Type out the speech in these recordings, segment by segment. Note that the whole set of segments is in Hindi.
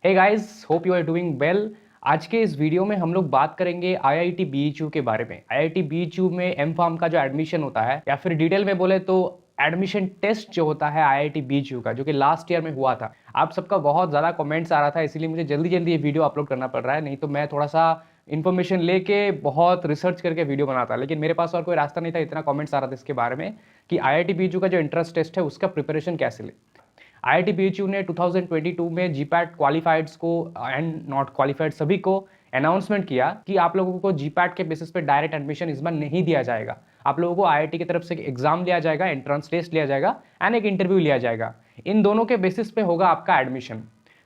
Hey guys, hope you are doing well. आज के इस वीडियो में हम लोग बात करेंगे आईआईटी बीएचयू के बारे में। आईआईटी बीएचयू में एम फार्म का जो एडमिशन होता है, या फिर डिटेल में बोले तो एडमिशन टेस्ट जो होता है आईआईटी बीएचयू का, जो कि लास्ट ईयर में हुआ था। आप सबका बहुत ज़्यादा कमेंट्स आ रहा था, इसीलिए मुझे जल्दी जल्दी ये वीडियो अपलोड करना पड़ रहा है। नहीं तो मैं थोड़ा सा इन्फॉर्मेशन लेके बहुत रिसर्च करके वीडियो बनाता, लेकिन मेरे पास और कोई रास्ता नहीं था। इतना कमेंट्स आ रहा था इसके बारे में कि आईआईटी बीएचयू का जो एंट्रेंस टेस्ट है उसका प्रिपरेशन कैसे ले। आईआईटी बीएचयू ने 2022 में जीपैट क्वालिफाइड्स को एंड नॉट क्वालिफाइड सभी को अनाउंसमेंट किया कि आप लोगों को जीपैट के बेसिस पे डायरेक्ट एडमिशन इस बार नहीं दिया जाएगा। आप लोगों को आईआईटी की तरफ से एग्जाम लिया जाएगा, एंट्रेंस टेस्ट लिया जाएगा एंड एक इंटरव्यू लिया जाएगा। इन दोनों के बेसिस पे होगा आपका एडमिशन।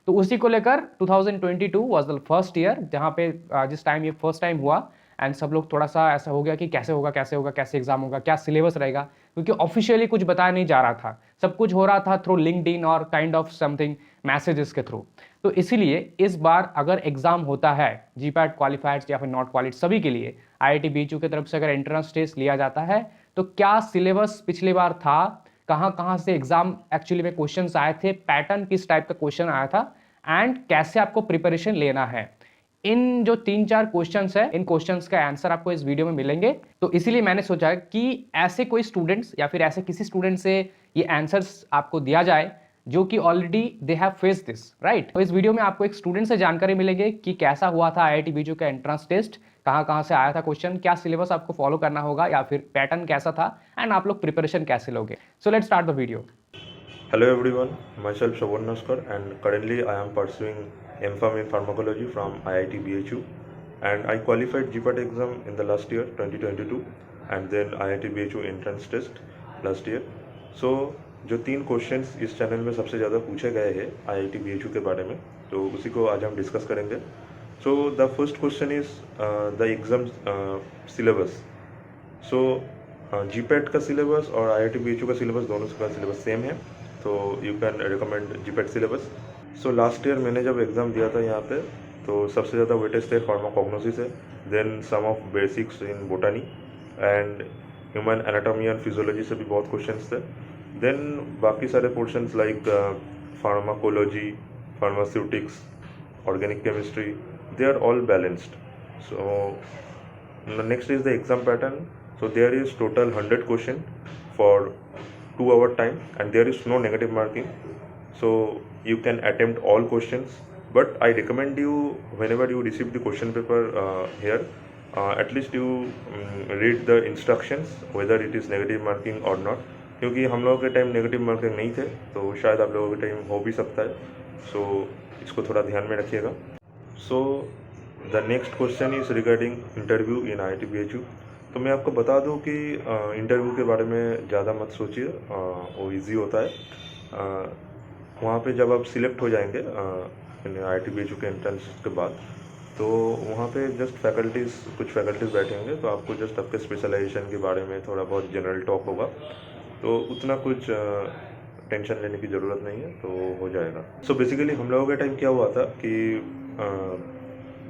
तो उसी को लेकर 2022 वाज द फर्स्ट ईयर जहाँ पे जिस टाइम ये फर्स्ट टाइम हुआ, एंड सब लोग थोड़ा सा ऐसा हो गया कि कैसे होगा, कैसे एग्जाम होगा, क्या सिलेबस रहेगा, क्योंकि ऑफिशियली कुछ बताया नहीं जा रहा था। सब कुछ हो रहा था थ्रू लिंक्डइन और काइंड ऑफ समथिंग मैसेजेस के थ्रू। तो इसीलिए इस बार अगर एग्जाम होता है जीपैट क्वालिफाइड या फिर नॉट क्वालिफाइड सभी के लिए, आईआईटी बीएचयू की तरफ से अगर एंट्रेंस टेस्ट लिया जाता है, तो क्या सिलेबस पिछली बार था, कहाँ से एग्जाम एक्चुअली में क्वेश्चंस आए थे, पैटर्न किस टाइप का क्वेश्चन आया था, एंड कैसे आपको प्रिपरेशन लेना है। इन जो 3-4 क्वेश्चंस है, इन क्वेश्चंस का आंसर आपको इस वीडियो में मिलेंगे। तो इसीलिए मैंने सोचा कि ऐसे कोई स्टूडेंट्स या फिर ऐसे किसी स्टूडेंट से ये आंसर्स आपको दिया जाए जो कि already they have face this, right. तो इस वीडियो में आपको एक स्टूडेंट से जानकारी मिलेगी कि कैसा हुआ था आईआईटी बीजू का एंट्रेंस टेस्ट, कहाँ से आया था क्वेश्चन, क्या सिलेबस आपको फॉलो करना होगा या फिर पैटर्न कैसा था, एंड आप लोग प्रिपरेशन कैसे लोगे। So let's start the video. Hello everyone, myself Shravan Naskar and currently I am pursuing M.Pharm in Pharmacology from IIT BHU and I qualified GPAT exam in the last year 2022 and then IIT BHU entrance test last year. So जो 3 क्वेश्चंस इस चैनल में सबसे ज़्यादा पूछे गए हैं IIT BHU के बारे में, तो उसी को आज हम डिस्कस करेंगे। So the first question is the exam syllabus. So GPAT का सिलेबस और IIT BHU का सिलेबस दोनों का सिलेबस सेम है, तो you can recommend GPAT syllabus. So last year मैंने जब एग्ज़ाम दिया था यहाँ पे, तो सबसे ज़्यादा वेटेज थे फार्माकोग्नोसिस है, then some of basics in botany and human anatomy and physiology से भी बहुत क्वेश्चंस थे। देन बाकी सारे portions like pharmacology, pharmaceutics, organic chemistry, they are all balanced. So next is the exam pattern. So there is total 100 question for 2 hour time and there is no negative marking, so you can attempt all questions, but I recommend you whenever you receive the question paper here, at least you read the instructions whether it is negative marking or not, क्योंकि हम लोगों के टाइम नेगेटिव मार्किंग नहीं थे, तो शायद आप लोगों के टाइम हो भी सकता है। सो इसको थोड़ा ध्यान में रखिएगा। So the next question is regarding interview in IIT BHU। तो मैं आपको बता दूं कि इंटरव्यू के बारे में ज़्यादा मत सोचिए, वो इजी होता है। वहाँ पे जब आप सिलेक्ट हो जाएंगे IIT BHU के एंट्रेंस के बाद, तो वहाँ पे जस्ट कुछ फैकल्टीज़ बैठे होंगे, तो आपको जस्ट आपके स्पेशलाइजेशन के बारे में थोड़ा बहुत जनरल टॉक होगा, तो उतना कुछ टेंशन लेने की ज़रूरत नहीं है, तो हो जाएगा। सो बेसिकली हम लोगों के टाइम क्या हुआ था कि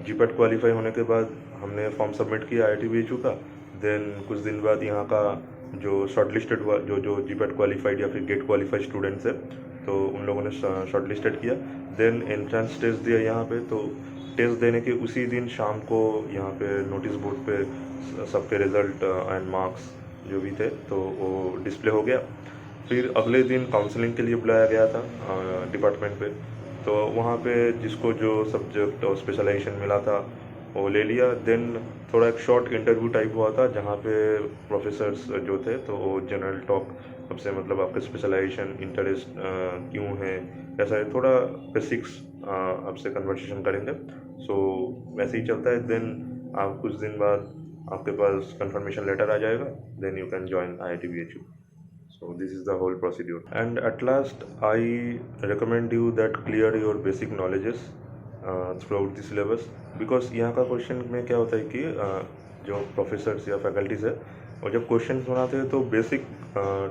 जीपैट क्वालिफाई होने के बाद हमने फॉर्म सबमिट किया IIT BHU का। देन कुछ दिन बाद यहाँ का जो शॉर्टलिस्टेड हुआ, जो जीपैट क्वालिफाइड या फिर गेट क्वालिफाइड स्टूडेंट्स है, तो उन लोगों ने शॉर्टलिस्टेड किया। देन एंट्रेंस टेस्ट दिया यहाँ पे, तो टेस्ट देने के उसी दिन शाम को यहाँ पे नोटिस बोर्ड पे सबके रिजल्ट एंड मार्क्स जो भी थे तो वो डिस्प्ले हो गया। फिर अगले दिन काउंसलिंग के लिए बुलाया गया था डिपार्टमेंट पे, तो वहाँ पे जिसको जो सब्जेक्ट और स्पेशलाइजेशन मिला था वो ले लिया। देन थोड़ा एक शॉर्ट इंटरव्यू टाइप हुआ था जहाँ पे प्रोफेसर्स जो थे तो वो जनरल टॉक सबसे, मतलब आपके स्पेशलाइजेशन इंटरेस्ट क्यों है, ऐसा है, थोड़ा बेसिक्स आपसे कन्वर्सेशन करेंगे। सो वैसे ही चलता है। देन आप कुछ दिन बाद आपके पास कंफर्मेशन लेटर आ जाएगा, then you can join IIT BHU। So this is the whole procedure, and at last I recommend you that clear your basic knowledges throughout the syllabus, because यहाँ का क्वेश्चन में क्या होता है कि जो प्रोफेसर्स या फैकल्टीज है वो जब क्वेश्चन सुनाते हैं तो बेसिक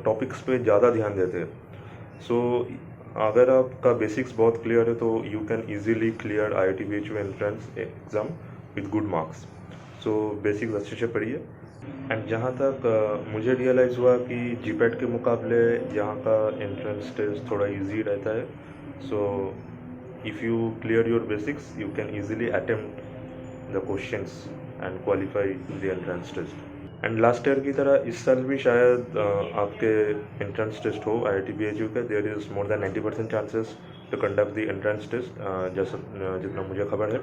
टॉपिक्स पे ज़्यादा ध्यान देते हैं। सो अगर आपका बेसिक्स बहुत क्लियर है तो you can easily clear IIT BHU entrance exam with good marks. So basics अच्छे से पढ़िए। एंड जहाँ तक मुझे रियलाइज़ हुआ कि जीपैट के मुकाबले यहाँ का एंट्रेंस टेस्ट थोड़ा इजी रहता है। सो if you clear your basics, you can easily attempt the questions and qualify the entrance test. And last year की तरह इस साल भी शायद आपके एंट्रेंस टेस्ट हो IIT BHU का. There is more than 90% chances to conduct the entrance test, जैसा जितना मुझे खबर है.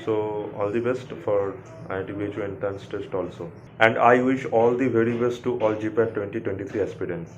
So all the best for IIT BHU entrance test also, and I wish all the very best to all GPAT 2023 aspirants.